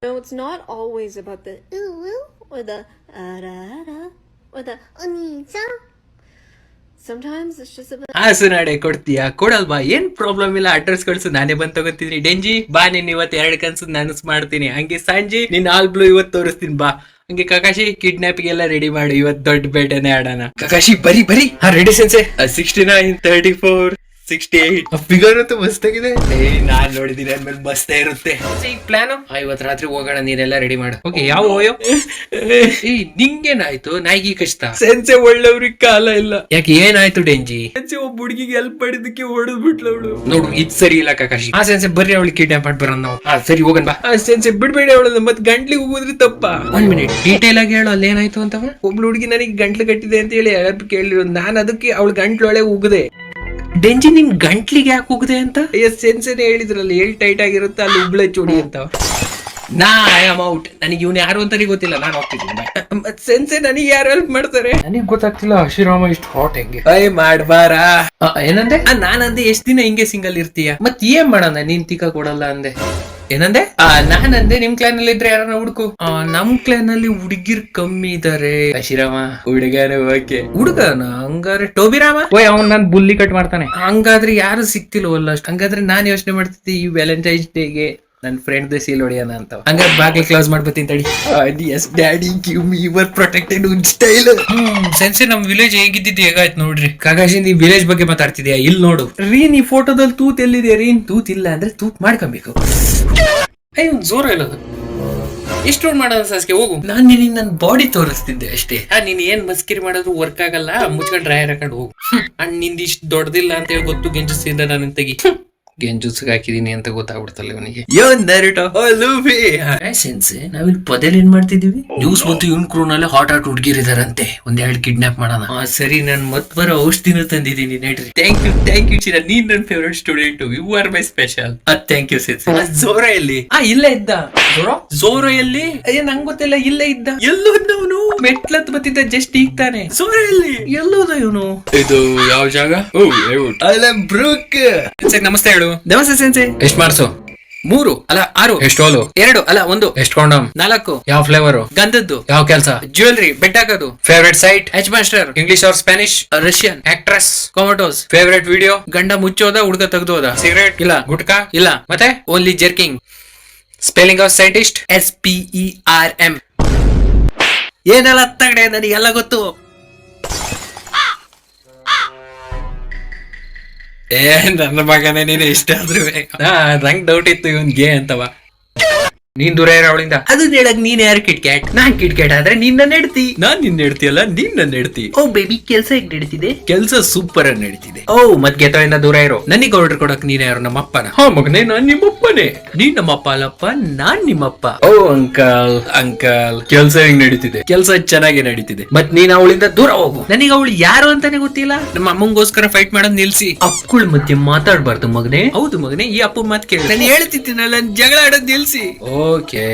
No, it's not always about the ooh or the da or the onisa. Sometimes it's just about ಹಾಸನಾಡೆ ಕೊಡ್ತೀಯಾ? ಕೊಡಲ್ವಾ? ಏನ್ problem ಇಲ್ಲ, address ಕಳ್ಸು, ನಾನೇ ಬಂದ್ ತಗೋತೀನಿ. ಡೆಂಜಿ ಬಾ, ನೀನ್ ಇವತ್ 2 ಕನ್ಸು ನನಸ್ ಮಾಡ್ತೀನಿ. ಹಂಗೆ ಸಂಜೆ ನಿನ್ ಆಲ್ ಬ್ಲೂ ಇವತ್ ತೋರಿಸ್ತೀನಿ ಬಾ. ಹಂಗೆ ಕಕಾಶಿ ಕಿಡ್ನಾಪಿಗೆಲ್ಲ ರೆಡಿ ಮಾಡು, ಇವತ್ ದೊಡ್ಡ ಬೇಟೆನೆ ಆಡೋಣ. ಕಕಾಶಿ ಬರಿ ಬರಿ. Ready sense. 69, 34, 68 ಫಿಗರ್ ಅಂತೂ ಮಸ್ತಾಗಿದೆ. ನಾನ್ ನೋಡಿದೀನಿ ಅಂದ್ಮೇಲೆ ಮಸ್ತ ಇರುತ್ತೆ. ಈ ಪ್ಲಾನ್ ಇವತ್ ರಾತ್ರಿ ಹೋಗೋಣ, ನೀನೆಲ್ಲ ರೆಡಿ ಮಾಡು. ಓಕೆ, ಯಾವ ಹೋಯೋ? ನಿಂಗೇನಾಯ್ತು? ನಾಯಿಗೆ ಕಷ್ಟ. ಸೆನ್ಸೆ ಒಳ್ಳೆವ್ರಿಗೆ ಕಾಲ ಇಲ್ಲ. ಯಾಕೆ ಏನಾಯ್ತು ಡೆಂಜಿ? ಸೆನ್ಸೆ ಒಬ್ಬ ಹುಡುಗಿಗೆ ಹೆಲ್ಪ್ ಮಾಡಿದಕ್ಕೆ ಹೊಡೆದ್ ಬಿಟ್ಲು ಅವಳು. ನೋಡು, ಇದ್ ಸರಿ ಇಲ್ಲ ಕಕಾಶಿ. ಸೆನ್ಸೆ ಬರ್ರಿ, ಅವಳಿಗೆ ಕಿಡ್ನಾಪ್ ಮಾಡಿ ಬರೋಣ ನಾವು. ಸರಿ ಹೋಗೋಣ ಬಾ. ಸೆನ್ಸೆ ಬಿಡ್ಬೇಡಿ ಅವಳನ್ನ, ಮತ್ ಗಂಟ್ಲಿಗೆ ಹೋಗೋದ್ರಿ ತಪ್ಪ. 1 ಮಿನಿಟ್ ಡೀಟೇಲ್ ಆಗಿ ಹೇಳು, ಅಲ್ಲಿ ಏನಾಯ್ತು ಅಂತ. ಒಬ್ಳು ಹುಡುಗಿ ನನಗೆ ಗಂಟ್ಲು ಕಟ್ಟಿದೆ ಅಂತ ಹೇಳಿ ಹೆಲ್ಪ್ ಕೇಳಿರೋ, ನಾನ್ ಅದಕ್ಕೆ ಅವಳ ಗಂಟ್ಲೊಳೆ ಉಗಿದೆ. ಡೆಂಜಿ ನಿನ್ ಗಂಟ್ಲಿಗೆ ಯಾಕೆ ಹೋಗಿದೆ ಅಂತ? ಸೆನ್ಸೆನೆ ಹೇಳಿದ್ರಲ್ಲ, ಎಲ್ ಟೈಟ್ ಆಗಿರುತ್ತೆ ಅಲ್ಲಿ ಉಬ್ಳೆ ಚೂಡಿ ಅಂತ. ನಾ ಐ ಆಮ್ ಔಟ್. ನನಗೆ ಇವ್ನು ಯಾರು ಅಂತಾನೆ ಗೊತ್ತಿಲ್ಲ, ನಾನು ಹೋಗ್ತಿದ್ದೀನಿ. ಸೆನ್ಸೆ ನನಗೆ ಯಾರು ಹೆಲ್ಪ್ ಮಾಡ್ತಾರೆ ನನಗೆ ಗೊತ್ತಾಗ್ತಿಲ್ಲ. ಶ್ರೀರಾಮ ಇಷ್ಟು ಹಾಟ್ ಹೆಂಗೆ ಮಾಡ್ಬಾರ? ಏನಂದೆ? ನಾನಂದೆ ಎಷ್ಟ್ ದಿನ ಹಿಂಗೆ ಸಿಂಗಲ್ ಇರ್ತೀಯ, ಮತ್ ಏನ್ ಮಾಡೋಣ? ನೀನ್ ತಿಕ್ಕ ಕೊಡಲ್ಲ ಅಂದೆ. ಏನಂದೆ? ನಾನಂದೆ ನಿಮ್ ಕ್ಲಾನ್ ಅಲ್ಲಿ ಇದ್ರೆ ಯಾರನ್ನ ಹುಡುಕು. ನಮ್ ಕ್ಲಾನ್ ಅಲ್ಲಿ ಹುಡುಗಿರ್ ಕಮ್ಮಿ ಇದಾರೆ. ಶ್ರೀರಾಮ ಹುಡುಗನ ಓಕೆ. ಹುಡುಗನ ಹಂಗಾದ್ರೆ ಟೋಬಿರಾಮ ಅವ್ನ್ ನನ್ ಬುಲ್ಲಿ ಕಟ್ ಮಾಡ್ತಾನೆ. ಹಂಗಾದ್ರೆ ಯಾರು ಸಿಕ್ತಿಲ್ವಲ್ಲ ಅಷ್ಟು. ಹಂಗಾದ್ರೆ ನಾನ್ ಯೋಚನೆ ಮಾಡ್ತಿದ್ದೆ ಈ ವ್ಯಾಲೆಂಟೈನ್ಸ್ ಡೇಗೆ ನನ್ ಫ್ರೆಂಡ್ ಸೀಲ್ ಹೊಡಿಯೋಣ ಅಂತ. ಹಂಗಾರೆ ಬಾಗ್ಲಿ ಕ್ಲೋಸ್ ಮಾಡ್ಬತ್ತೀನಿ ತಡಿ. Yes daddy give me your protected style. Sensei ನಮ್ ವಿಲೇಜ್ ಹೇಗಿದ್ದಿದ್ದು ಹೇಗಾಯ್ತು ನೋಡ್ರಿ. ಕಾಕಾಶಿ ನೀ ವಿಲೇಜ್ ಬಗ್ಗೆ ಮಾತಾಡ್ತಿದ್ಯಾ? ಇಲ್ಲಿ ನೋಡು ರೀನ್, ಈ ಫೋಟೋದಲ್ಲಿ ತೂತ್ ಎಲ್ಲಿದೆ ರೀನ್? ತೂತ್ ಇಲ್ಲ ಅಂದ್ರೆ ತೂತ್ ಮಾಡ್ಕೊಬೇಕು. ಜೋರ ಹೇಳೋದು ಎಷ್ಟು ನೋಡ್ ಮಾಡೋದು ಸಾಸ್ಗೆ, ಹೋಗು. ನಾನ್ ನಿನಗೆ ನನ್ ಬಾಡಿ ತೋರಿಸ್ತಿದ್ದೆ ಅಷ್ಟೇ. ನೀನ್ ಏನ್ ಮಸ್ಕಿರಿ ಮಾಡೋದು ವರ್ಕ್ ಆಗಲ್ಲ, ಮುಚ್ಕೊಂಡ್ ಡ್ರೈಯರ್ ಹಾಕೊಂಡು ಹೋಗು. ಅಂಡ್ ನಿಂದ ಇಷ್ಟು ದೊಡ್ಡದಿಲ್ಲ ಅಂತ ಹೇಳಿ ಗೊತ್ತು, ಗೆಂಜಸ್ಸಿಂದ ನಾನು ತೆಗಿ. ಗೆಂಜುಸ್ಗೆ ಹಾಕಿದೀನಿ ಅಂತ ಗೊತ್ತಾಗ್ಬಿಡ್ತಲ್ಲ ಇವನಿಗೆ. ಸೆನ್ಸೆ ನಾವಿಲ್ಲಿ ಪದೇಲಿ ಏನ್ ಮಾಡ್ತಿದೀವಿ? ನ್ಯೂಸ್ ಬಂತು ಇವನ್ ಕ್ರೂನಲ್ಲೇ ಹಾಟ್ ಹುಡುಗಿರಿದಾರಂತೆ, 1-2 ಕಿಡ್ನಾಪ್ ಮಾಡೋಣ. ಸರಿ, ನಾನು ಮತ್ ಬರೋ ಔಷಧಿನ ತಂದಿದ್ದೀನಿ ನಡ್ರಿ. ಥ್ಯಾಂಕ್ ಯು ಚಿರ, ನೀನ್ ನನ್ favourite student, you are my special. Thank you sensei. Zoro ಎಲ್ಲಿ? ಇಲ್ಲೇ ಇದ್ದ. ಝೋರ ಎಲ್ಲಿ? ನಂಗ್ ಗೊತ್ತಿಲ್ಲ, ಇಲ್ಲೇ ಇದ್ದ. ಎಲ್ಲೋದವನು? ಮೆಟ್ಲತ್ ಬತ್ತಿದ್ದ ಜಸ್ಟ್ ಈಗ ತಾನೆ. ಝೋರ ಎಲ್ಲಿ? ಎಲ್ಲೋದ ಇವನು? ಇದು ಯಾವ ಜಾಗ? ನಮಸ್ತೆ ಹೇಳು. ನಮಸ್ತೆ ಸೆನ್ಸೆ. ಎಷ್ಟ್ ಮಾರ್ಕ್ಸು? 3 ಅಲ್ಲ 6. ಎಷ್ಟು ಹಾಲು? 2 ಅಲ್ಲ 1. ಎಷ್ಟು ಕಾಂಡಮ್? 4. ಯಾವ ಫ್ಲೇವರ್? ಗಂಧದ್ದು. ಯಾವ ಕೆಲಸ? ಜ್ಯುವೆಲ್ರಿ, ಬೆಟ್ ಹಾಕೋದು. Favourite site? H master. English or Spanish? Russian. Actress? ಕೊಮಟೋಸ್. Favourite video? ಗಂಡ ಮುಚ್ಚೋದ ಹುಡುಗ ತೆಗ್ದೋದ? ಸಿಗರೇಟ್? ಇಲ್ಲ. ಗುಟ್ಕಾ? ಇಲ್ಲ. ಮತ್ತೆ only jerking. Spelling of scientist? SPERM. ಏನೆಲ್ಲ ತಗಡೆ, ನನಗೆಲ್ಲ ಗೊತ್ತು. ನನ್ನ ಮಗನೇ, ನೀನು ಇಷ್ಟ ಆದ್ರೂ ನಂಗ್ ಡೌಟ್ ಇತ್ತು ಇವನ್ಗೆ ಅಂತವ. ನೀನ್ ದೂರ ಇರೋ ಅವಳಿಂದ. ಅದನ್ನ ಹೇಳಕ್ ನೀನ್ ಯಾರು ಕಿಟ್ಕ್ಯಾಟ್? ನಾನ್ ಕಿಟ್ಕ್ಯಾಟ್ ಆದ್ರೆ ನೀನ್ ನನ್ನ ಹೆಡ್ತಿ. ನಾನ್ ನಿನ್ನ ಹೆಡ್ತಿಯಲ್ಲ, ನೀನ್ ನನ್ನ ಹೆಡ್ತಿ. ಓ ಬೇಬಿ, ಕೆಲ್ಸ ಹೇಗ್ ನಡೀತಿದೆ? ಕೆಲ್ಸ ಸೂಪರ್ ಆಗಿ ನಡೀತಿದೆ. ಓ ಮತ್ ಗೆತವಿಂದ ದೂರ ಇರೋ. ನನಗೆ ಆರ್ಡರ್ ಕೊಡಕ್ ನೀನ್ ಯಾರು? ನಮ್ಮಪ್ಪನ? ಮಗನೇ, ನಾನ್ ನಿಮ್ಮಪ್ಪನೇ. ನೀನ್ ನಮ್ಮಪ್ಪ ಅಲ್ಲಪ್ಪ, ನಾನ್ ನಿಮ್ಮಪ್ಪ. ಓ ಅಂಕಲ್ ಕೆಲ್ಸ ಹೆಂಗ್ ನಡೀತಿದೆ? ಕೆಲ್ಸ ಚೆನ್ನಾಗಿ ನಡೀತಿದೆ. ಮತ್ ನೀನ್ ಅವಳಿಂದ ದೂರ ಹೋಗು. ನನಗೆ ಅವಳು ಯಾರು ಅಂತಾನೆ ಗೊತ್ತಿಲ್ಲ. ನಮ್ಮ ಅಮ್ಮಂಗೋಸ್ಕರ ಫೈಟ್ ಮಾಡೋದ್ ನಿಲ್ಸಿ. ಅಪ್ಪಳ ಮಧ್ಯೆ ಮಾತಾಡ್ಬಾರ್ದು ಮಗನೇ. ಹೌದು ಮಗನೇ, ಈ ಅಪ್ಪ ಮಾತ್ ಕೇಳಿ. ನಾನು ಹೇಳ್ತಿದ್ದೀನಲ್ಲ, ಜಗಳ ಆಡೋದ್ ನಿಲ್ಸಿ. ಓಕೆ,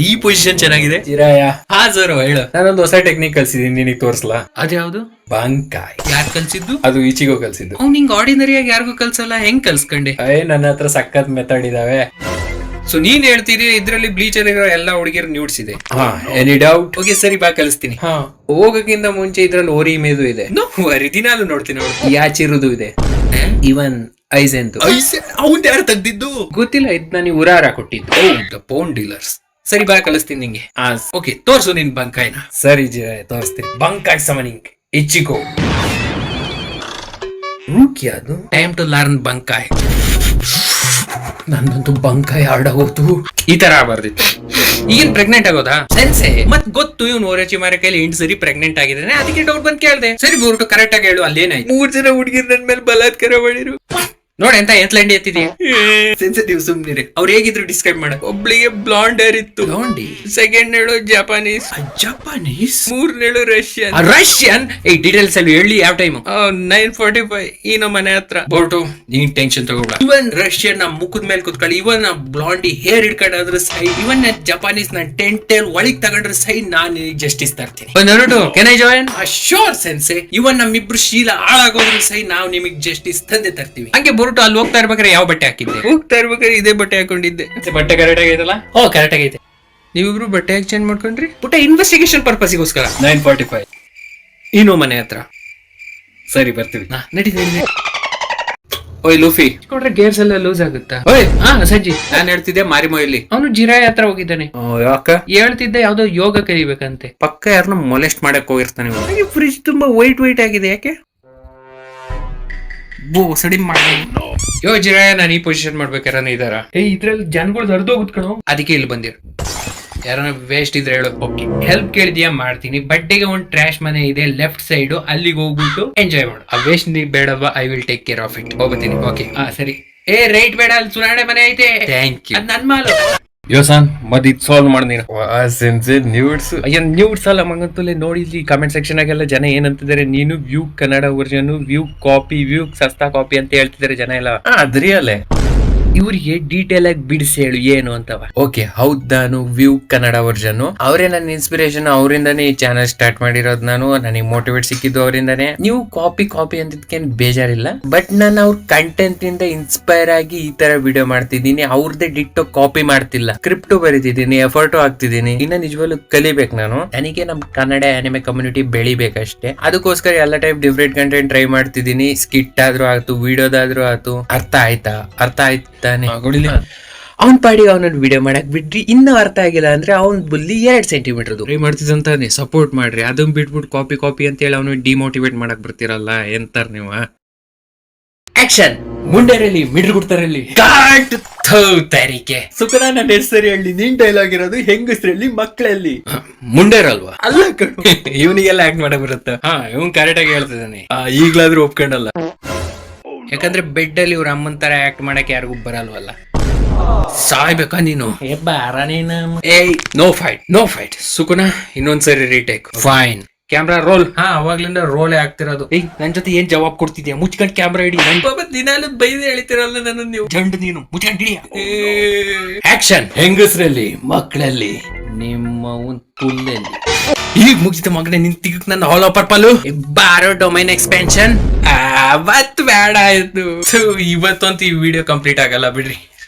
ಈ ಪೊಸಿಷನ್ ಚೆನ್ನಾಗಿದೆ. ಜೋರು ಹೇಳು. ನಾನೊಂದು ಹೊಸ ಟೆಕ್ನಿಕ್ ಕಲ್ಸಿದೀನಿ, ನಿನಗೆ ತೋರ್ಸ್ಲಾ? ಅದ್ಯಾವ್ದು? ಬಂಕಾಯ್. ಯಾರು ಕಲ್ಸಿದ್ದು? ಅದು ಈಚಿಗೋ ಕಲ್ಸಿದ್ದು. ಅವ್ನು ಹಿಂಗ್ ಆರ್ಡಿನರಿ ಆಗಿ ಯಾರಿಗೂ ಕಲ್ಸಲ್ಲ, ಹೆಂಗ್ ಕಲ್ಸ್ಕೊಂಡೆ? ನನ್ನ ಹತ್ರ ಸಖತ್ ಮೆಥಡ್ ಇದಾವೆ. ಸೊ ನೀನ್ ಹೇಳ್ತೀರಿ ಇದ್ರಲ್ಲಿ ಬ್ಲೀಚರ್ ಇರೋ ಎಲ್ಲಾ ಹುಡುಗಿಯರು ನ್ಯೂಡ್ಸ್ ಇದೆ. Any doubt? ಓಕೆ ಸರಿ, ಬಾ ಕಲಿಸ್ತೀನಿ. ಹೋಗಕ್ಕಿಂತ ಮುಂಚೆ ಇದ್ರಲ್ಲಿ ಓರಿ ಮೇದು ಇದೆ. ದಿನಾಲು ನೋಡ್ತೀನಿ. ಯಾಚಿರುದು ಇದೆ. ಇವನ್ ಐಸ್ ಎಂದು. ಅವ್ನ್ ಯಾರು ತೆಗ್ದಿದ್ದು ಗೊತ್ತಿಲ್ಲ, ಇದ್ ನನಗೆ ಉರಾರ ಕೊಟ್ಟಿದ್ದು. Pound dealers. ಸರಿ, ಬಾ ಕಲಿಸ್ತೀನಿ ನಿಂಗೆ. ಓಕೆ, ತೋರ್ಸು ನಿನ್ ಬಂಕಾಯ್ನ. ಸರಿ ತೋರಿಸ್ತೀನಿ. ಬಂಕಾಯ್ ಸಮನಿಂಗ್ ಇಚ್ಚಿಕೋ. ರೂಕಿ ಅದು. ಟೈಮ್ ಟು ಲರ್ನ್ ಬಂಕಾಯ್. ನನ್ನಂತೂ ಬಂಕಾಯ್ ಆಡೋದು ಈ ತರ ಆಗ್ಬಾರ್ದಿತ್ತು. ಈಗೇನ್ ಪ್ರೆಗ್ನೆಂಟ್ ಆಗೋದಾ? ಸೆನ್ಸೆ ಮತ್ ಗೊತ್ತು ಇವನು ಓರಚಿ ಮಾರ ಕೈಲಿ 8 ಸರಿ ಪ್ರೆಗ್ನೆಂಟ್ ಆಗಿದ್ದಾನೆ. ಅದಕ್ಕೆ ಡೌಟ್ ಬಂದ್ ಕೇಳ್ದೆ. ಸರಿ ಬೋರ್ಟು ಕರೆಕ್ಟ್ ಆಗಿ ಹೇಳು, ಅಲ್ಲೇನಾಯ್ತು? 3 ಜನ ಹುಡುಗಿರ್ ನನ್ ಮೇಲೆ ಬಲಾತ್ಕಾರ ಮಾಡಿರು. ನೋಡಿ ಎಂತ ಎತ್ಲಂಡಿ ಎತ್ತಿದೀಯ. ಸೆನ್ಸಿಟಿವ್ ಸುಮ್ನಿರಿ. ಅವ್ರು ಹೇಗಿದ್ರು ಡಿಸ್ಕ್ರೈಬ್ ಮಾಡ. ಒಬ್ಳಿಗೆ ಬ್ಲಾಂಡ್ ಹೇರ್ ಇತ್ತು. ಬ್ಲಾಂಡಿ. ಸೆಕೆಂಡ್ ನೇಳು ಜಪಾನೀಸ್. 3ನೇಳು ರಷ್ಯನ್. ಡೀಟೇಲ್ಸ್ ಅಲ್ಲಿ ಹೇಳಿ. ಯಾವ ಟೈಮ್? 9:45 ಈನೋ ಮನೆ ಹತ್ರ. ಬೋರ್ಟು ನೀನ್ ಟೆನ್ಷನ್ ತಗೋಬೇಡ. ಇವನ್ ರಷ್ಯನ್ ನ ಮುಖದ ಮೇಲೆ ಕುತ್ಕೊಳ್ಳಿ. ಇವನ್ ಬ್ಲಾಂಡಿ ಹೇರ್ ಹಿಡ್ಕೊಂಡ್ರೆ ಸೈ. ಇವನ್ ಜಪಾನೀಸ್ ನ ಟೆಂಟೇಲ್ ಒಳಗ್ ತಗೊಂಡ್ರೆ ಸೈ. ನಾನು ಜಸ್ಟಿಸ್ ತರ್ತೀನಿ. Can I join? Sure sensei. ಇವನ್ ನಮ್ಮಿಬ್ರು ಶೀಲ ಹಾಳಾಗೋದ್ರೆ ಸೈ, ನಾವು ನಿಮಗ್ ಜಸ್ಟಿಸ್ ತಂದೆ ತರ್ತೀವಿ. ಹಂಗೆ ಹೊರಟು ಅಲ್ಲಿ ಹೋಗ್ತಾ ಇರ್ಬೇಕಾದ್ರೆ ಯಾವ ಬಟ್ಟೆ ಹಾಕಿದ್ದೆ? ಹೋಗ್ತಾ ಇರ್ಬೇಕಾದ್ರೆ ಇದೇ ಬಟ್ಟೆ ಹಾಕೊಂಡಿದ್ದೆ. ಬಟ್ಟೆ ಕರೆಕ್ಟ್ ಆಗೈತಲ್ಲ? ಕರೆಕ್ಟ್ ಆಗೈತೆ. ನೀವಿಬ್ರು ಬಟ್ಟೆ ಚೇಂಜ್ ಮಾಡ್ಕೊಂಡ್ರಿ ಪುಟ್ಟ ಇನ್ವೆಸ್ಟಿಗೇಷನ್ ಪರ್ಪಸ್ಗೋಸ್ಕರ. 9:45 ಇನ್ನೋ ಮನೆ ಹತ್ರ. ಸರಿ ಬರ್ತೀವಿ. ನಡಿ. ಓಯ್ ಲೂಫಿ ಕೊಟ್ರೆ ಗೇರ್ಸ್ ಎಲ್ಲ ಲೂಸ್ ಆಗುತ್ತಾ? ಓಯ್ ಸಜ್ಜಿ ನಾನ್ ಹೇಳ್ತಿದ್ದೆ ಮಾರಿಮೊಯ್ಲಿ ಅವನು ಜಿರಾಯ್ ಹತ್ರ ಹೋಗಿದ್ದಾನೆ. ಯಾಕ? ಹೇಳ್ತಿದ್ದೆ ಯಾವ್ದೋ ಯೋಗ ಕಲಿಬೇಕಂತೆ. ಪಕ್ಕ ಯಾರನ್ನ ಮೊಲೆಸ್ಟ್ ಮಾಡಕ್ ಹೋಗಿರ್ತಾನೆ. ಫ್ರಿಜ್ ತುಂಬಾ ವೈಟ್ ಆಗಿದೆ ಯಾಕೆ? ಸಡಿ ಯೋ ಜಿರಾಯ ನಾನು ಈ ಪೊಸಿಷನ್ ಮಾಡ್ಬೇಕಾರ ಇದಾರ? ಇದ್ರಲ್ಲಿ ಜನಗಳು ಹರಿದೋಗುತ್ ಕಣೋ. ಅದಕ್ಕೆ ಇಲ್ಲಿ ಬಂದಿರ. ಯಾರನ್ನ ವೇಸ್ಟ್ ಇದ್ರೆ ಹೇಳು. ಓಕೆ ಹೆಲ್ಪ್ ಕೇಳಿದ್ಯಾ ಮಾಡ್ತೀನಿ. ಬಟ್ಟೆಗೆ ಒಂದು ಟ್ರಾಶ್ ಮನೆ ಇದೆ ಲೆಫ್ಟ್ ಸೈಡ್, ಅಲ್ಲಿಗೆ ಹೋಗ್ಬಿಟ್ಟು ಎಂಜಾಯ್ ಮಾಡು. ಆ ವೇಸ್ಟ್ ನೀ ಬೇಡವಾ? I will take care of it. ಹೋಗ್ತೀನಿ. ಓಕೆ ಸರಿ. ರೈಟ್ ಬೇಡ, ಅಲ್ಲಿ ಸುನಾಣೆ ಮನೆ ಐತೆ. Thank you. ಅದ್ ನನ್ ಮಾಲು. ಯೋಸಾನ್ ಮದ್ ಇದ್ ಸಾಲ್ವ್ ಮಾಡ್ ನೀನು. ನ್ಯೂಡ್ಸ್ ಅಲ್ಲ ಮಗಂತಲೇ ನೋಡಿ. ಇಲ್ಲಿ ಕಮೆಂಟ್ ಸೆಕ್ಷನ್ ಆಗೆಲ್ಲ ಜನ ಏನಂತಿದ್ದಾರೆ, ನೀನು ವ್ಯೂ ಕನ್ನಡ ವರ್ಜನ್, ವ್ಯೂ ಕಾಪಿ, ವ್ಯೂ ಸಸ್ತಾ ಕಾಪಿ ಅಂತ ಹೇಳ್ತಿದ್ದಾರೆ ಜನ ಎಲ್ಲ. ಅದ್ರಿ ಅಲ್ಲೇ ಇವ್ರಿಗೆ ಡೀಟೇಲ್ ಆಗಿ ಬಿಡಿಸಿ ಹೇಳು ಏನು ಅಂತವ. ಓಕೆ ಹೌದ್, ನಾನು ವ್ಯೂ ಕನ್ನಡ ವರ್ಜನ್. ಅವರೇ ನನ್ನ ಇನ್ಸ್ಪಿರೇಷನ್. ಅವರಿಂದಾನೇ ಈ ಚಾನಲ್ ಸ್ಟಾರ್ಟ್ ಮಾಡಿರೋದು. ನಾನು ನನಗೆ ಮೋಟಿವೇಟ್ ಸಿಕ್ಕಿದ್ದು ಅವರಿಂದಾನೇ. ನೀವು ಕಾಪಿ ಅಂತಿದ್ಕೇನ್ ಬೇಜಾರಿಲ್ಲ, ಬಟ್ ನಾನು ಅವ್ರ ಕಂಟೆಂಟ್ ಇಂದ ಇನ್ಸ್ಪೈರ್ ಆಗಿ ಈ ತರ ವಿಡಿಯೋ ಮಾಡ್ತಿದ್ದೀನಿ. ಅವ್ರದ್ದೇ ಡಿಟ್ಟೋ ಕಾಪಿ ಮಾಡ್ತಿಲ್ಲ. ಸ್ಕ್ರಿಪ್ಟ್ ಬರೀತಿದ್ದೀನಿ, ಎಫರ್ಟು ಹಾಕ್ತಿದ್ದೀನಿ. ಇನ್ನ ನಿಜವಾಗ್ಲೂ ಕಲಿಬೇಕು ನಾನು. ನನಗೆ ನಮ್ ಕನ್ನಡ ಆನಿಮೆ ಕಮ್ಯುನಿಟಿ ಬೆಳಿಬೇಕಷ್ಟೇ. ಅದಕ್ಕೋಸ್ಕರ ಎಲ್ಲ ಟೈಪ್ ಡಿಫ್ರೆಂಟ್ ಕಂಟೆಂಟ್ ಟ್ರೈ ಮಾಡ್ತಿದ್ದೀನಿ. ಸ್ಕಿಟ್ ಆದ್ರೂ ಆಯ್ತು, ವಿಡಿಯೋದಾದ್ರೂ ಆಯ್ತು. ಅರ್ಥ ಆಯ್ತಾನೆ ಅವ್ನ್ ಪಾಡಿಗೆ ಅವನನ್ನ ವಿಡಿಯೋ ಮಾಡಕ್ ಬಿಡ್ರಿ. ಇನ್ನೂ ಅರ್ಥ ಆಗಿಲ್ಲ ಅಂದ್ರೆ ಅವ್ನ್ ಬುಲ್ಲಿ 2 ಸೆಂಟಿಮೀಟರ್ ಟ್ರೈ ಮಾಡ್ತಿದ್ದಂತಾನೆ. ಸಪೋರ್ಟ್ ಮಾಡ್ರಿ. ಅದನ್ನ ಬಿಟ್ಬಿಟ್ಟು ಕಾಪಿ ಅಂತ ಹೇಳಿ ಅವನು ಡಿಮೋಟಿವೇಟ್ ಮಾಡಕ್ ಬರ್ತಿರಲ್ಲ. ಎಂತಾರ ನೀವು? ಆಕ್ಷನ್. ಮುಂಡೆರಲ್ಲಿ ಮಿಡ್ರ್ ಗುಡ್ತಾರಲ್ಲಿ ಕಾಟ್ ತಾರೀಕೆ ಸುಖನ ನನ್ನ ಹೆಸರು ಹೇಳಿ. ನೀನ್ ಡೈಲಾಗ್ ಇರೋದು ಹೆಂಗಸ್ರಲ್ಲಿ ಮಕ್ಕಳಲ್ಲಿ. ಮುಂಡೇರಲ್ವಾ? ಅಲ್ಲ ಕಣು. ಇವನಿಗೆಲ್ಲ ಆಕ್ಟ್ ಮಾಡಕ್ ಬರುತ್ತ. ಇವನ್ ಕರೆಕ್ಟ್ ಆಗಿ ಹೇಳ್ತಿದ್ದಾನೆ. ಈಗ್ಲಾದ್ರೂ ಒಪ್ಕೊಂಡಲ್ಲ. ಯಾಕಂದ್ರೆ ಬೆಡ್ ಅಲ್ಲಿ ಇವ್ರ ಅಮ್ಮನ್ ತರ ಆಕ್ಟ್ ಮಾಡಕ್ ಯಾರಿಗೂ ಬರಲ್ವಲ್ಲ. ಸಾಯ್ಬೇಕಾ ನೀನು? No fight Sukuna. ಇನ್ನೊಂದ್ಸರಿ ರೀಟೇಕ್. ಫೈನ್. Camera roll. ಅವಾಗ್ಲಿಂದ ರೋಲೇ ಆಗ್ತಿರೋದು. ನನ್ ಜೊತೆ ಏನ್ ಜವಾಬ್ ಕೊಡ್ತಿದ್ಯಾ? ಮುಚ್ಕೊಂಡ್ ಕ್ಯಾಮ್ರಾ ಹಿಡಿ. ದಿನಾಲು ಬೈದೆ ಹೇಳಿತಿರಲ್ಲ ನನ್ನ ನೀವು. ಜಂಡ್ ನೀನು ಮುಚ್ಕೊಂಡ್ ಹಿಡಿಯ. ಆಕ್ಷನ್. ಹೆಂಗಸ್ರಲ್ಲಿ ಮಕ್ಕಳಲ್ಲಿ ನಿಮ್ಮ ತುಲ್ಲಲ್ಲಿ. ಈಗ ಮುಗಿಸಿದ ಮಗನೇ ನಿನ್ ತಿಗಕ್ ನನ್ನ ಹಾಲ್ ಆಫ್ ಪರ್ಪಲ್. ಬಾರೋ ಡೊಮೈನ್ ಎಕ್ಸ್ಪೆನ್ಷನ್. ಅವತ್ ಬೇಡ ಆಯ್ತು. ಇವತ್ತಂತೂ ಈ ವಿಡಿಯೋ ಕಂಪ್ಲೀಟ್ ಆಗಲ್ಲ ಬಿಡ್ರಿ.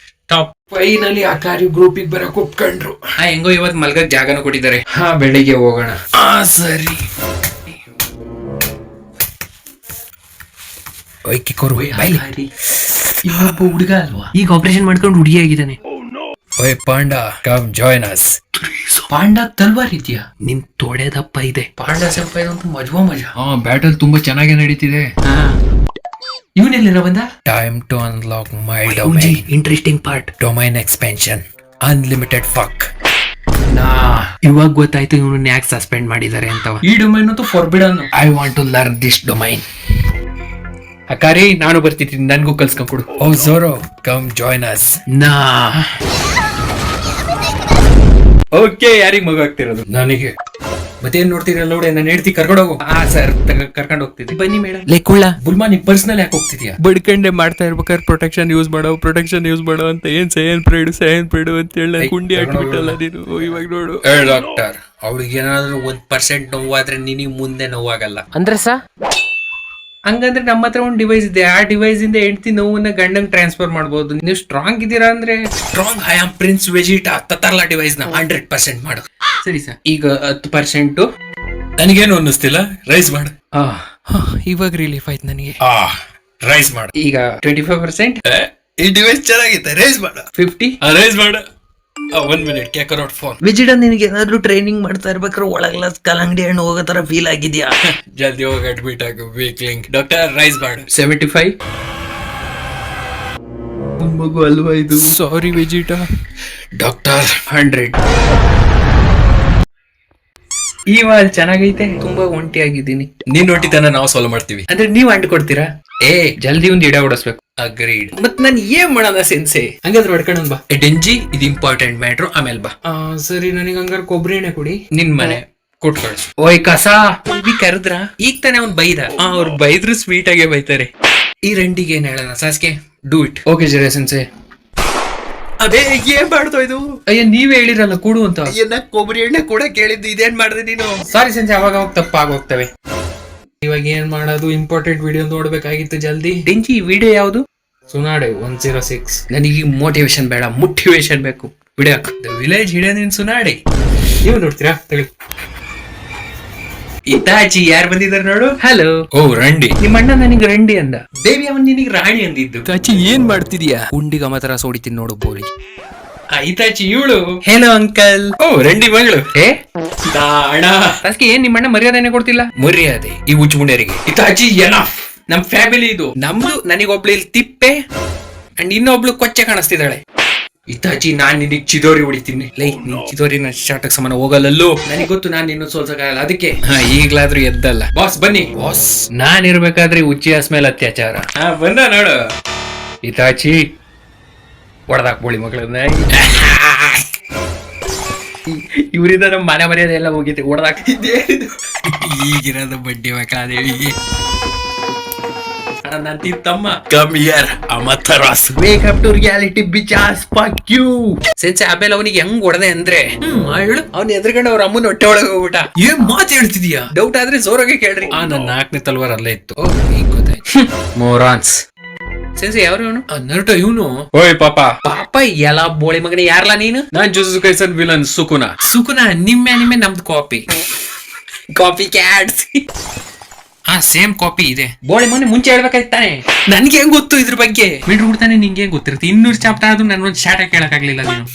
ಟಾಪ್ ಫೈನಲಿ ಆ ಕಾರ್ಯ ಗ್ರೂಪಿಗೆ ಬರಕ್ ಒಪ್ಕೊಂಡ್ರು. ಹೆಂಗೋ ಇವತ್ ಮಲ್ಗಕ್ ಜಾಗನೂ ಕೊಟ್ಟಿದ್ದಾರೆ. ಬೆಳಿಗ್ಗೆ ಹೋಗೋಣ. ಸರಿ. ಹುಡುಗ ಅಲ್ವಾ? ಈಗ ಆಪರೇಷನ್ ಮಾಡ್ಕೊಂಡು ಹುಡುಗಿ ಆಗಿದ್ದಾನೆ. ಓಯ್ ಪಾಂಡ ಕಮ್ ಜಾಯ್ನ್ ಅಸ್. ಪಾಂಡ ತಲ್ವಾರ್ ಇದೆಯಾ? ನಿನ್ ತೊಡೆದಪ್ಪ ಇದೆ. ಪಾಂಡ ಸ್ವಲ್ಪ ಇದಂತೂ ಮಜಾ. ಬ್ಯಾಟಲ್ ತುಂಬಾ ಚೆನ್ನಾಗಿ ನಡೀತಿದೆ. ಇವನೆಲ್ಲ ಬಂದ? Time to unlock my domain. Interesting part. Domain expansion. Unlimited fuck. ಇವಾಗ ಗೊತ್ತಾಯ್ತು ಇವನು ಯಾಕೆ ಸಸ್ಪೆಂಡ್ ಮಾಡಿದ್ದಾರೆ ಅಂತ. ಈ ಡೊಮೈನ್ ಅಂತೂ forbidden. I want to learn this domain. Akari ನಾನು ಬರ್ತಿದ್ದೀನಿ, ನನ್ಗೂ ಕಲ್ಸ್ಕೊಂಡ್ ಕೊಡು. Oh Zoro come join us. Okay ಯಾರಿಗ್ ಮಗು ಆಗ್ತಿರೋದು? ನನಗೆ. ಮತ್ತೇನ್ ನೋಡ್ತೀರಲ್ಲ ನೋಡಿ, ನಾನು ಹೇಳ್ತಿ ಕರ್ಕೊಂಡು ಹೋಗು. ಸರ್ ಕರ್ಕೊಂಡು ಹೋಗ್ತಿದ್ದೆ. ಬನ್ನಿ ಮೇಡಮ್. ಲೇಕುಳ್ಳ ಬುಲ್ಮಾ ನೀ ಪರ್ಸನಲ್ ಯಾಕೆ ಹೋಗ್ತಿದ್ಯಾ? ಬಡ್ಕಂಡೆ ಮಾಡ್ತಾ ಇರ್ಬೇಕಾದ್ರೆ ಪ್ರೊಟೆಕ್ಷನ್ ಯೂಸ್ ಮಾಡೋ ಅಂತ ಏನ್ ಸೈನ್ ಪ್ರೇಡು ಅಂತ ಹೇಳಿ ಕುಂಡಿ ಹಾಕ್ಬಿಟ್ಟಲ್ಲ ನೀನು. ಇವಾಗ ನೋಡು ಡಾಕ್ಟರ್, ಅವಳಿಗೆ ಏನಾದ್ರು 1% ನೋವಾದ್ರೆ ನಿನಗೆ ಮುಂದೆ ನೋವಾಗಲ್ಲ ಅಂದ್ರೆ ಸಾ? ಹಂಗಂದ್ರೆ ನಮ್ಮ ಹತ್ರ ಒಂದು ಡಿವೈಸ್ ಇದೆ. ಆ ಡಿವೈಸ್ ಇಂದ ಹೆಂಡತಿ ನೋವನ್ನ ಗಂಡಂಗ್ ಟ್ರಾನ್ಸ್ಫರ್ ಮಾಡಬಹುದು. ನೀವು ಸ್ಟ್ರಾಂಗ್ ಇದೀರಾ ಅಂದ್ರೆ strong. I am prince Vegeta ತತರ್ಲಾ ಡಿವೈಸ್ ನ 100% ಮಾಡು. ಸರಿ ಸರ್. ಈಗ 10% ನನಗೇನು ಅನ್ನಿಸ್ತಿಲ್ಲ. ರೈಸ್ ಮಾಡು. ಇವಾಗ ರಿಲೀಫ್ ಆಯ್ತು ನನಗೆ. ರೈಸ್ ಮಾಡು. ಈಗ 25%. ಈ ಡಿವೈಸ್ ಚೆನ್ನಾಗಿದೆ. ರೈಸ್ ಮಾಡು. 50. ರೈಸ್ ಮಾಡು. 1 minute. ಕ್ಯಾಕರೋಟ್ ಫೋನ್. ವಿಜಿಟ ನಿನಗೆ ಏನಾದ್ರು ಟ್ರೈನಿಂಗ್ ಮಾಡ್ತಾ ಇರ್ಬೇಕಾದ್ರೆ ಒಳಗಲ ಕಲ್ಲಂಗಡಿ ಹಣ್ಣು ಹೋಗೋ ತರ ಫೀಲ್ ಆಗಿದ್ಯಾ? ಜಲ್ದಿ ಹೋಗಿ ಅಡ್ಮಿಟ್ ಆಗು. ವೀಕ್ಲಿಂಗ್. ಡಾಕ್ಟರ್ ರೈಸ್ ಮಾಡು. 75. ಮಗು ಅಲ್ವಾ ಇದು? ಸಾರಿ ವಿಜಿಟ. ಡಾಕ್ಟರ್ 100. ಇವಾಗ ಚೆನ್ನಾಗೈತೆ. ತುಂಬಾ ಒಂಟಿ ಆಗಿದ್ದೀನಿ. ನೀನ್ ಒಂಟಿತನ ನಾವು ಸಾಲ್ವ್ ಮಾಡ್ತೀವಿ ಅಂದ್ರೆ ನೀವ್ ಅಂಟ್ ಕೊಡ್ತೀರಾ? ಜಲ್ದಿ ಒಂದ್ ಇಡ ಓಡಿಸ್ಬೇಕು. ಅಗ್ರೀಡ್. ಮತ್ ನಾನ್ ಏನ್ ಮಾಡೋಣ ಸೆನ್ಸೆ? ಹಂಗಾದ್ರೆ ಹೊಡ್ಕೊಂಡ್ ಬಾ. ಡೆಂಜಿ ಇದು ಇಂಪಾರ್ಟೆಂಟ್ ಮ್ಯಾಟ್ರು. ಆಮೇಲೆ ಬಾ. ಸರಿ ನನಗೆ ಹಂಗಾರ ಕೊಬ್ಬರಿ ಎಣ್ಣೆ ಕೊಡಿ. ನಿನ್ ಮನೆ ಕೊಟ್ ಕಳ್ಸು. ಓಯ್ ಕಸ ಕರೆದ್ರ? ಈಗ ತಾನೆ ಅವ್ನ್ ಬೈದ. ಅವ್ರು ಬೈದ್ರು ಸ್ವೀಟ್ ಆಗೇ ಬೈತಾರೆ. ಈ ರಂಡಿಗೆ ಏನ್ ಹೇಳೋಣ? ಸಾಸ್ಕೆ ಡೂ ಇಟ್. ಓಕೆ ಜರ ಸೆನ್ಸೆ. ಅದೇ ಏನ್ ಮಾಡ್ತೋ ಇದು? ಅಯ್ಯ ನೀವೇ ಹೇಳಿರಲ್ಲ ಕೊಡು ಅಂತ. ಕೊಬ್ಬರಿ ಎಣ್ಣೆ ಕೂಡ ಕೇಳಿದ್ದು. ಇದೇನ್ ಮಾಡಿದೆ ನೀನು? ಸಾರಿ ಸೆನ್ಸೆ, ಅವಾಗ ತಪ್ಪಾಗೋಗ್ತವೆ. ಇವಾಗ ಏನ್ ಮಾಡೋದು? ಇಂಪಾರ್ಟೆಂಟ್ ವಿಡಿಯೋ ನೋಡ್ಬೇಕಾಗಿತ್ತು ಜಲ್ದಿ. ಡೆಂಜಿ ವಿಡಿಯೋ ಯಾವ್ದು? ಸುನಾಡೆ 106. ನನಗೆ ಮೋಟಿವೇಶನ್ ಬೇಡ, ಮೋಟಿವೇಶನ್ ಬೇಕು. ಬಿಡಕ್ ದ ವಿಲೇಜ್ ಹಿಡನ್ ಇನ್ ಸುನಾಡೆ. ನೀವು ನೋಡ್ತೀರಾ ತಗೊಳ್ಳಿ. ಇತಾಚಿ ಯಾರು ಬಂದಿದ್ದಾರೆ ನೋಡು. ಹಲೋ. ಓ ರಂಡಿ. ನಿಮ್ಮ ಅಣ್ಣ ನನಗೆ ರಂಡಿ ಅಂದ, ದೇವಿ ಅವನ್ ನಿನಗೆ ರಾಣಿ ಅಂದಿದ್ದು. ಇತಾಚಿ ಏನ್ ಮಾಡ್ತಿದ್ಯಾ? ಉಂಡಿಗ ಮಾತ್ರ ಸೋಡಿತೀನಿ ನೋಡು ಬೋಳಿ. ಇತಾಚಿ ಇವಳು. Hello uncle. ಓ ರಂಡಿ ಮಗಳು. ಅಣ್ಣ ಅದಕ್ಕೆ ಏನ್ ನಿಮ್ಮ ಅಣ್ಣ ಮರ್ಯಾದೆನೆ ಕೊಡ್ತಿಲ್ಲ? ಮರ್ಯಾದೆ ಈ ಹುಚ್ಚುಮುಂಡರಿಗೆ. ಇತಾಚಿ ಎನಫ್. ನಮ್ ಫ್ಯಾಮಿಲಿ ಇದು. ನಮ್ದು ನನಗೊಬ್ಳು ಇಲ್ಲಿ ತಿಪ್ಪೆ ಅಂಡ್ ಇನ್ನೊಬ್ಳು ಕೊಚ್ಚೆ ಕಾಣಿಸ್ತಿದ್ದಾಳೆ. ಇತಾಚಿ ನಾನ್ ನಿನಗ್ ಚಿದೋರಿ ಹೊಡಿತೀನಿ. ಲೈ ನೀನ್ ಚಿದೋರಿ ಶಾಟಕ್ ಸಮಾನ ಹೋಗಲ್ಲಲ್ಲೋ. ನನಗೆ ಗೊತ್ತು ನಾನ್ ನಿನ್ನ ಸೋಲ್ಸಕ್ಕಾಗಲ್ಲ, ಅದಕ್ಕೆ ಈಗ್ಲಾದ್ರೂ ಎದ್ದಲ್ಲ. ಬಾಸ್ ಬನ್ನಿ. ಬಾಸ್ ನಾನ್ ಇರ್ಬೇಕಾದ್ರೆ ಉಚ್ಚಿಯ ಮೇಲೆ ಅತ್ಯಾಚಾರ. ಬಂದ ನೋಡು ಇತಾಚಿ. ಹೊಡೆದಾಕ್ಬೋಳಿ ಮಗಳನ್ನ. ಇವರಿಂದ ನಮ್ ಮನೆ ಮರ್ಯಾದೆ ಎಲ್ಲ ಹೋಗಿದ್ದೆ. ಹೊಡೆದಾಕ್ತಿದ್ದೆ. ಈಗಿರೋದು ಬಡ್ಡಿ ಮಕ್ಕಳಾದೇವಿಗೆ ನನ್ ತಮ್ಮ. ಕಮ್ ಹಿಯರ್ ಅಮಥರಾಸ್. Wake up to reality bitches. Fuck you. Sensei ಆಮೇಲೆ ಅವನಿಗೆ ಹೆಂಗ್ ಹೊಡೆದೆ ಅಂದ್ರೆ ಹೇಳು. ಅವ್ನ ಎದುರುಗಡೆ ಅವ್ರ ಅಮ್ಮನ ಹೊಟ್ಟೆ ಒಳಗೆ ಹೋಗ್ಬಿಟ್ಟ. ಏನ್ ಮಾತು ಹೇಳ್ತಿದ್ಯಾ? ಡೌಟ್ ಆದ್ರೆ ಜೋರಾಗೆ ಕೇಳ್ರಿ. ನನ್ನ 4ನೇ ತಲ್ವಾರ್ ಅಲ್ಲೇ ಇತ್ತು. ಈಗ ಗೊತ್ತಾಯ್ತು. ಮೋರಾನ್ಸ್. ಸೆನ್ಸೆ ಯಾರು ಇವನು? ನರುಟೋ ಇವನು. ಓಯ್ ಪಾಪ. ಪಾಪ ಎಲ್ಲ ಬೋಳಿ ಮಗನೇ. ಯಾರಲ್ಲ ನೀನು? ನಾನ್ ಜುಜುತ್ಸು ಕೈಸನ್ ವಿಲನ್ ಸುಕುನ. ಸುಕುನ ನಿಮ್ಮೆ ನಮ್ದು copy. Copy cats. Same copy ಇದೆ. ಬೋಳಿ ಮನೆ ಮುಂಚೆ ಹೇಳ್ಬೇಕಾಯ್ತಾನೆ. ನನ್ಗೆ ಹೆಂಗ್ ಗೊತ್ತು ಇದ್ರ ಬಗ್ಗೆ? ಮಿಡ್ರು ಹುಡ್ತಾನೆ ನಿಂಗೆ ಹೆಂಗ್ ಗೊತ್ತಿರುತ್ತೆ? 200 ಚಾಪ್ಟರ್ ಆದ್ರೂ ನನ್ನೊಂದು ಶಾಟ ಕೇಳಕ್ಕಾಗ್ಲಿಲ್ಲ ನೀನು.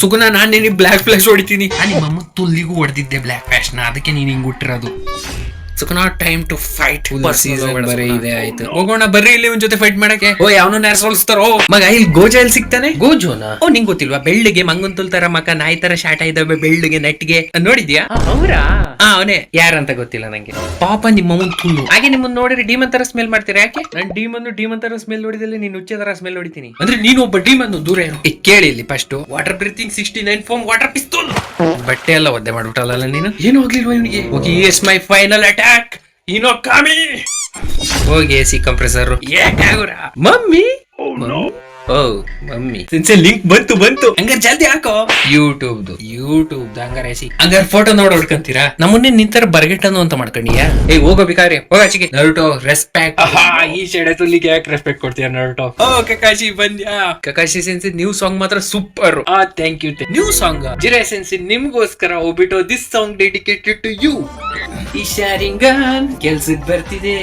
ಸುಗುಣ ನಾನ್ ನಿನಗೆ ಬ್ಲಾಕ್ ಫ್ಲಾಶ್ ಹೊಡಿತೀನಿ. ನಿಮ್ಮಮ್ಮ ತುಲ್ಲಿಗೂ ಹೊಡೆದಿದ್ದೆ ಬ್ಲಾಕ್ ಫ್ಲಾಶ್ ನ. ಅದಕ್ಕೆ ನೀನ್ ಹಿಂಗ್ ಹುಟ್ಟಿರೋದು. ಸುಗುಣ ಟೈಮ್ ಟು ಫೈಟ್. ಬರೀ ಇದೆ ಆಯ್ತು. ಹೋಗೋಣ ಬರ್ರಿ ಇಲ್ಲಿ ಒಂದ್ ಜೊತೆ ಫೈಟ್ ಮಾಡಕ್ಕೆ. ಓ ಯಾವನು ಯಾರು ಸೋಲ್ಸ್ತಾರೋ ಮಗ. ಇಲ್ಲಿ ಗೋಜಾ ಎಲ್ಲಿ ಸಿಗ್ತಾನೆ? ಗೋಜೋನಾ? ಓ ನಿಂಗ್ ಗೊತ್ತಿಲ್ವಾ? ಬೆಳ್ಳಿಗೆ ಮಂಗುಂತುಲ್ ತರ ಮಕ, ನಾಯಿ ತರ ಶಾಟ ಇದಾವೆ ಬೆಳ್ಳಿಗೆ ನೆಟ್ಗೆ. ನೋಡಿದ್ಯಾ? ಅವರಾ? ಅವನೇ. ಯಾರಂತ ಗೊತ್ತಿಲ್ಲ ನಂಗೆ. ಪಾಪ ನಿಮ್ಮಮ್ಮನ್ ತುಲ್ಲು. ಹಾಗೆ ನಿಮ್ಮನ್ನ ನೋಡಿದ್ರೆ ಡೀಮನ್ ತರ ಸ್ಮೆಲ್ ಮಾಡ್ತೀರಾ? ಯಾಕೆ? ನಾನು ಡೀಮನ್ ತರ ಸ್ಮೆಲ್ ನೋಡಿದಲ್ಲಿ ನೀನ್ ಉಚ್ಚೆ ತರ ಸ್ಮೆಲ್ ಹೊಡಿತೀನಿ. ಅಂದ್ರೆ ನೀನು ಒಬ್ಬ ಡೀಮನ್. ದೂರ ಇರು. ಕೇಳಿ ಇಲ್ಲಿ first. Water breathing 69 form water pistol. ಬಟ್ಟೆ ಎಲ್ಲ ಒದ್ದೆ ಮಾಡ್ಬಿಟ್ಟಲ್ಲ ನೀನು. ಏನು ಹೋಗ್ಲಿಲ್ವಾ ಇವನಿಗೆ? Okay it's my final attack. ಇನೋ ಕಾಮಿ. ಹೋಗಿ AC compressor. Mummy. Oh mummy. Sensei link ಬಂತು. ಹಂಗಾರೆ ಜಲ್ದಿ ಹಾಕೋ. ಯೂಟ್ಯೂಬ್ ಹಂಗಾರೆ ಎಸಿ. ಹಂಗಾರೆ ಫೋಟೋ ನೋಡ್ಕೊಂತೀರಾ? ನಮ್ಮನ್ನೇ ನಿಂತರ ಬರ್ಗೆಟ್ಟನು ಅಂತ ಮಾಡ್ಕೊಂಡಿಯಾ? ಹೋಗೋ ಬೇಕಾರೆ ಹೋಗ ಆಚೆಗೆ. ನರುಟೋ ರೆಸ್ಪೆಕ್ಟ್. ಈ ಸೈಡ್ ತುಲ್ಲಿಗೆ ಯಾಕೆ ರೆಸ್ಪೆಕ್ಟ್ ಕೊಡ್ತೀಯ ನರುಟೋ? ಓ ಕಕಾಶಿ ಬಂದ್ಯಾ? ಕಕಾಶಿ ಸೆನ್ಸಿ ನ್ಯೂ ಸಾಂಗ್ ಮಾತ್ರ super. Thank you. New song Jiraiya sensei ನಿಮ್ಗೋಸ್ಕರ ಹೋಗ್ಬಿಟ್ಟು this song dedicated to you. ಈ ಶಾರಿಂಗನ್ ಕೆಲ್ಸಕ್ ಬರ್ತಿದೆ.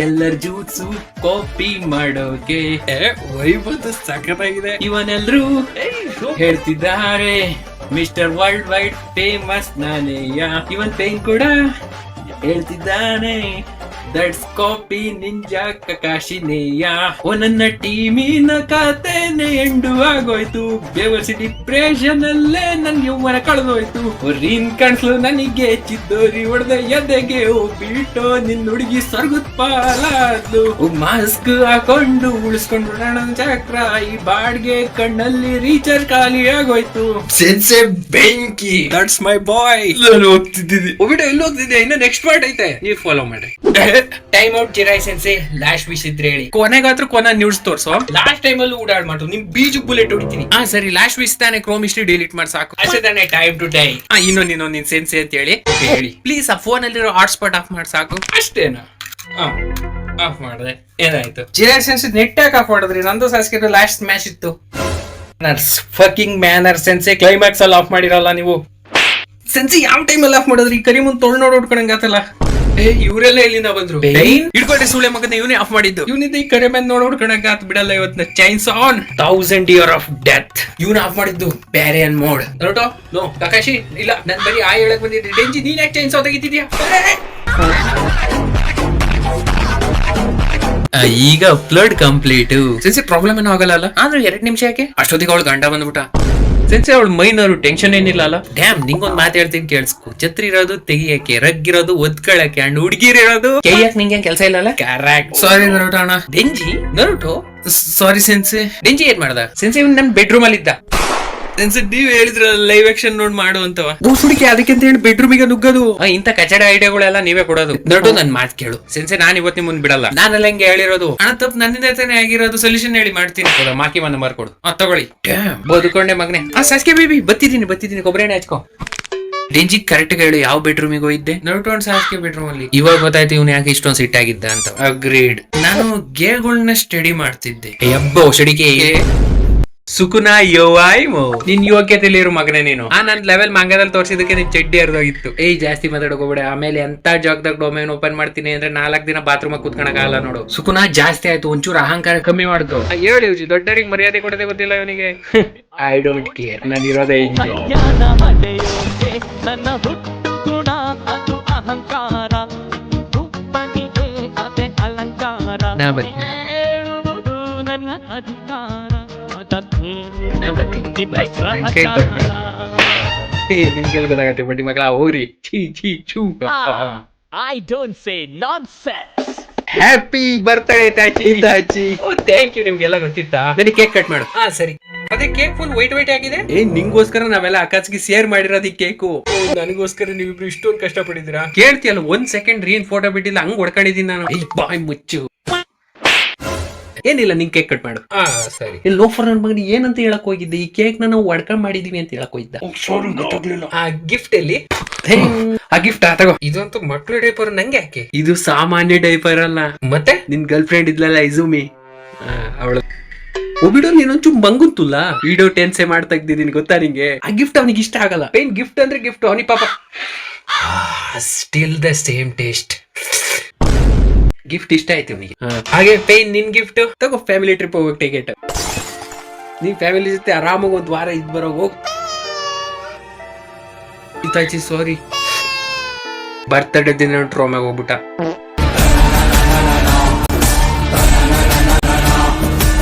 ಎಲ್ಲರ ಜೂಟ್ಸು ಕಾಪಿ ಮಾಡೋಕೆ. ವೈಬದು ಸಖತ್ತಾಗಿದೆ. ಇವನೆಲ್ಲರೂ ಹೇಳ್ತಿದ್ದಾರೆ ಮಿಸ್ಟರ್ ವರ್ಲ್ಡ್ ವೈಡ್ ಫೇಮಸ್ ನಾನೇಯ. ಇವನ್ ಪೇನ್ ಕೂಡ ಹೇಳ್ತಿದ್ದಾನೆ ದಟ್ಸ್ ಕಾಪಿ ನಿಂಜಾ ಕಕಾಶಿನೇಯ. ಓ ನನ್ನ ಟೀಮಿನ ಖಾತೆನೆ ಎಂಡು ಆಗೋಯ್ತು. ಬೇವರ್ಸಿ ಡಿಪ್ರೆಷನ್ ಅಲ್ಲೇ ನನ್ ಯೌವನ ಕಳೆದೋಯ್ತು. ರೀನ್ ಕಣ್ಸ್ಲು ನನಗೆ ಚಿದ್ದೋರಿ ಹೊಡೆದ ಎದೆಗೆ ಹೋಗ್ಬಿಟ್ಟು ನಿನ್ ಹುಡುಗಿ ಸ್ವರ್ಗದ ಪಾಲಾದ್ಲು. ಮಾಸ್ಕ್ ಹಾಕೊಂಡು ಉಳಿಸ್ಕೊಂಡು ನನ್ನ ಚಕ್ರ. ಈ ಬಾಡ್ಗೆ ಕಣ್ಣಲ್ಲಿ ರೀಚಾರ್ಜ್ ಖಾಲಿ ಆಗೋಯ್ತು. ಸೆನ್ಸೆ ಬೆಂಕಿ. That's my bye. ಹೋಗ್ತಿದ್ದಿದ್ದಿ ವಿಡಿಯೋ ಎಲ್ಲಿ ಹೋಗ್ತಿದ್ದೆ? ಇನ್ನ ನೆಕ್ಸ್ಟ್ ಪಾರ್ಟ್ ಐತೆ, ನೀವು ಫಾಲೋ ಮಾಡಿ. Time out Jiraiya sensei. Last wish ಇದ್ರೆ ಹೇಳಿ. ಕೊನೆಗಾದ್ರೂ ಕೊನೆ ನ್ಯೂಸ್ ತೋರ್ಸೋ. ಲಾಸ್ಟ್ ಟೈಮ್ ಅಲ್ಲಿ ಓಡಾಡ್ ಮಾಡ್ತು. ನಿಮ್ ಬೀಜ ಬುಲೆಟ್ ಹೊಡಿತೀನಿ. ಸರಿ ಲಾಸ್ಟ್ ವಿಶ್ ತಾನೆ. ಕ್ರೋಮ್ ಹಿಸ್ಟ್ರಿ ಡಿಲೀಟ್ ಮಾಡಿ ಸಾಕು ಅಷ್ಟೇ ತಾನೆ. Time to die. ಇನ್ನೊಂದು ನಿನ್ ಸೆನ್ಸೆ ಅಂತ ಹೇಳಿ ಹೇಳಿ ಪ್ಲೀಸ್. ಆ ಫೋನ್ ಅಲ್ಲಿರೋ ಹಾಟ್ಸ್ಪಾಟ್ ಆಫ್ ಮಾಡಿ ಸಾಕು ಅಷ್ಟೇನಾ? ಆಫ್ ಮಾಡಿದೆ. ಏನಾಯ್ತು? ಜಿರೈ ಸೆನ್ಸೆ ನೆಟ್ ಯಾಕೆ ಆಫ್ ಮಾಡಿದ್ರಿ? ನಂದು ಸಾಸ್ಕಿರೋ ಲಾಸ್ಟ್ ಮ್ಯಾಚ್ ಇತ್ತು. Fucking manner sensei. ಕ್ಲೈಮ್ಯಾಕ್ಸ್ ಅಲ್ಲಿ ಆಫ್ ಮಾಡಿರಲ್ಲ ನೀವು. ಸೆನ್ಸಿ ಯಾವ ಟೈಮ್ ಅಲ್ಲಿ ಆಫ್ ಮಾಡಿದ್ರಿ? ಕರಿ ಮುಂದ್ ತೊಳ್ ನೋಡಿ ಹೊಡ್ಕೊಂಡಂಗಾತಲ್ಲ. ಇವರೆಲ್ಲ ಎಲ್ಲಿಂದ ಬಂದ್ರು? ಹಿಡ್ಕೊಂಡೆ ಸುಳೆ ಮಗನ. ಇವನೇ ಆಫ್ ಮಾಡಿದ್ದು. ಇವನಿಂದ ಈ ಕರೆ ಮೇಲೆ ನೋಡಿ ಹೊಡ್ಕೊಂಡಂಗ ಆತ್ ಬಿಡಲ್ಲ. ಇವತ್ತು chains on 1000 year of death. Even of ಮಾಡಿದ್ದು ಬೇರೆ ಅನ್ ಮೋಡ್. ನೋಟೋ ನೋ ಕಕಾಶಿ ಇಲ್ಲ. ನನ್ ಬರೀ ಹೇಳಕ್ ಬಂದಿದ್ದೆ. ಡೆಂಜಿ ನೀನ್ ಯಾಕೆ ಚೈನ್ಸ್ ತೆಗಿತಿದ್ಯಾ? ಈಗ ಅಪ್ಲೋಡ್ ಕಂಪ್ಲೀಟ್. ಸೆನ್ಸಿ ಪ್ರಾಬ್ಲಮ್ ಏನೋ ಆಗಲ್ಲ ಆದ್ರೆ 2 ನಿಮಿಷ ಯಾಕೆ? ಅಷ್ಟೊತ್ತಿಗೆ ಅವಳು ಗಂಡ ಬಂದ್ಬಿಟ್ಟ. ಸೆನ್ಸೆ ಅವಳು ಮೈನವರು ಟೆನ್ಷನ್ ಏನಿಲ್ಲ ಅಲ್ಲ? ಡ್ಯಾಮ್ ನಿಂಗೊಂದ್ ಮಾತು ಹೇಳ್ತೀನಿ ಕೇಳಿಸ್ಕೊ. ಛತ್ರಿ ಇರೋದು ತೆಗಿಯಕ್ಕೆ, ರಗ್ಗಿರೋದು ಒದ್ಕೊಳಕ್ಕೆ, ಅಂಡ್ ಹುಡ್ಗಿರಿರೋದು ಕೈಯಕ್. ನಿಂಗೆ ಕೆಲಸ ಇಲ್ಲ? ಕರೆಕ್ಟ್. ಸಾರಿ ನರುಟೋ ಅಣ್ಣ. ಡೆಂಜಿ ನರುಟೋ ಸಾರಿ ಸೆನ್ಸೆ. ಡೆಂಜಿ ಏನ್ ಮಾಡ್ದ? ಸೆನ್ಸೆ ಇವ್ನು ನನ್ ಬೆಡ್ರೂಮ್ ಅಲ್ಲಿ ಇದ್ದ. ಸೆನ್ಸೆ ನೀವ್ ಹೇಳಿದ್ರ ಲೈವ್ ಆಕ್ಷನ್ ನೋಡ್ ಮಾಡು ಅಂತವ. ಹುಡುಕಿ ಅದಕ್ಕೆ ಅಂತ ಹೇಳಿ ಬೆಡ್ರೂಮಿಗೆ ನುಗ್ಗೋದು. ಇಂತ ಕಚಡ ಐಡಿಯಾಗಳೆಲ್ಲ ನೀವೇ ಕೊಡೋದು. ನಡು ನನ್ ಮಾತ್ ಕೇಳು ಸೆನ್ಸೆ. ನಾನ್ ಇವತ್ತು ನಿಮ್ಮನ್ ಬಿಡಲ್ಲ. ನಾನೆಲ್ಲ ಹೆಂಗೆ ಹೇಳಿರೋದು ಹಣ ತಪ್ಪು ನನ್ನಿಂದ ಆಗಿರೋದು. ಸೊಲ್ಯೂಷನ್ ಹೇಳಿ ಮಾಡ್ತೀನಿ. ಮಾಕಿ ಮನ ಮಾರ್ಕೊಡು. ತಗೊಳ್ಳಿ. ಬದುಕೊಂಡೆ ಮಗನೆ. ಸಾಸ್ಕೆ ಬೇಬಿ ಬತ್ತಿದ್ದೀನಿ. ಕೊಬ್ಬರಿ ಎಣ್ಣೆ ಹಚ್ಕೋ. ಡೆಂಜಿ ಕರೆಕ್ಟ್ ಹೇಳು, ಯಾವ ಬೆಡ್ರೂಮಿಗೆ ಹೋಗಿದ್ದೆ? ನೋಟೊಂಡ್ ಸಾಸ್ಕೆ ಬೆಡ್ರೂಮ್ ಅಲ್ಲಿ. ಇವಾಗ ಗೊತ್ತಾಯ್ತು ಇವ್ನು ಯಾಕೆ ಇಷ್ಟೊಂದು ಸಿಟ್ ಆಗಿದ್ದ ಅಂತ. ಅಗ್ರೀಡ್. ನಾನು ಗೇಗಳನ್ನ ಸ್ಟಡಿ ಮಾಡ್ತಿದ್ದೆ. ಎಬ್ಬೋ ಸ್ಟಡಿಗೆ ಸುಕುನ ಯೋವಾಯ್ಮೋ. ನಿನ್ ಯೋಗ್ಯತೆಯಲ್ಲಿ ಇರೋ ಮಗನೇ ನೀನು. ನನ್ ಲೆವೆಲ್ ಮಂಗದಲ್ಲಿ ತೋರಿಸಿದಕ್ಕೆ ನಿನ್ ಚಡ್ಡಿ ಹರಿದೋಗಿತ್ತು. ಜಾಸ್ತಿ ಮಾತಾಡೋಗೋಬೇಡ. ಆಮೇಲೆ ಎಂತ ಜಾಗದಾಗ ಡೊಮೇನ್ ಓಪನ್ ಮಾಡ್ತೀನಿ ಅಂದ್ರೆ 4 ದಿನ ಬಾತ್ರೂಮ್ ಕುತ್ಕೊಳಕ್ ಆಗಲ್ಲ ನೋಡು. ಸುಕುನ ಜಾಸ್ತಿ ಆಯ್ತು, ಒಂಚೂರು ಅಹಂಕಾರ ಕಮ್ಮಿ ಮಾಡ್ಕೋ. ಹೇಳಿ ದೊಡ್ಡರಿಗೆ ಮರ್ಯಾದೆ ಕೊಡದೆ ಗೊತ್ತಿಲ್ಲ ಇವನಿಗೆ. ಐ ಡೋಂಟ್ ಕೇರ್, ನಾನು ಇರೋದೇ ನನ್ನ ಹುಟ್ಟುಗುಣ ಅದು ಅಹಂಕಾರ, ಅಲಂಕಾರ ನನ್ನ ಅಧಿಕಾರ. I don't say nonsense. Happy birthday ತಾಚಿ. Thank you. ನಿಮ್ಗೆಲ್ಲ ಗೊತ್ತಿತ್ತಾ? ನನಗೆ ಕೇಕ್ ಕಟ್ ಮಾಡು. ಸರಿ. ಅದೇ ಕೇಕ್ ಫುಲ್ ವೈಟ್ ಆಗಿದೆ. ನಿಂಗೋಸ್ಕರ ನಾವೆಲ್ಲ ಅಕ್ಕಾಚಿಗೆ ಶೇರ್ ಮಾಡಿರೋದು ಈ ಕೇಕು. ನನಗೋಸ್ಕರ ನೀವಿಬ್ರು ಇಷ್ಟೊಂದು ಕಷ್ಟ ಪಟ್ಟಿದ್ದೀರಾ. ಕೇಳ್ತಿಯಲ್ಲ, 1 ಸೆಕೆಂಡ್ ರೀನ್ ಫೋಟೋ ಬಿಟ್ಟಿಲ್ಲ, ಹಂಗ್ ಹೊಡ್ಕೊಂಡಿದ್ದೀನಿ ನಾನು. ಬಾಯ್ ಮುಚ್ಚು. ಏನಿಲ್ಲ, ನಿಂಗೆ ಕೇಕ್ ಕಟ್ ಮಾಡು. ಸರಿ. ಇಲ್ಲಿ ಲೋಫರ್ ನನ್ ಮಗನಿಗೆ ಏನಂತ ಹೇಳಕ್ ಹೋಗಿದ್ದೆ? ಈ ಕೇಕ್ ನಾವು ಒಡ್ಕೊಂಡ್ ಮಾಡಿದೀವಿ ಅಂತ ಹೇಳಕ್ ಹೋಗಿದ್ದ. ಆ ಗಿಫ್ಟ್ ಎಲ್ಲಿ? ಆ ಗಿಫ್ಟ್ ತಗೋ. ಇದಂತೂ ಮಕ್ಳು ಡೈಪರ್. ನಂಗೆ ಯಾಕೆ? ಇದು ಸಾಮಾನ್ಯ ಡೈಪರ್ ಅಲ್ಲ. ಮತ್ತೆ ನಿನ್ ಗರ್ಲ್ ಫ್ರೆಂಡ್ ಇದ್ಲಲ್ಲ ಇಜುಮಿ, ಅವಳು ಬಿಡು. ನೀನೊಂಚು ಮಂಗುತ್ತಲ್ಲ, ವಿಡಿಯೋ ಟೆನ್ಸೆ ಮಾಡ್ತಾ ಇದ್ದೀನಿ ಗೊತ್ತಾ ನಿಂಗೆ. ಆ ಗಿಫ್ಟ್ ಅವನಿಗೆ ಇಷ್ಟ ಆಗಲ್ಲ. ಪೇನ್ ಗಿಫ್ಟ್ ಅಂದ್ರೆ ಗಿಫ್ಟ್, ಅವನಿ ಪಾಪ. Still the same taste. Gift ಇಷ್ಟ ಆಯ್ತು ಅವನಿಗೆ. ಹಾಗೆ ಪೇನ್ ನಿನ್ ಗಿಫ್ಟ್ ತಗೋ. ಫ್ಯಾಮಿಲಿ ಟ್ರಿಪ್ ಹೋಗಕ್ ಟಿಕೆಟ್. ನೀನ್ ಫ್ಯಾಮಿಲಿ ಜೊತೆ ಆರಾಮಾಗಿ 1 ವಾರ ಇದ್ ಬರೋ ಹೋಗ್. ಸಾರಿ, ಬರ್ತಡೇ ದಿನ ಟ್ರೋಮಾಗ ಹೋಗ್ಬಿಟ್ಟ.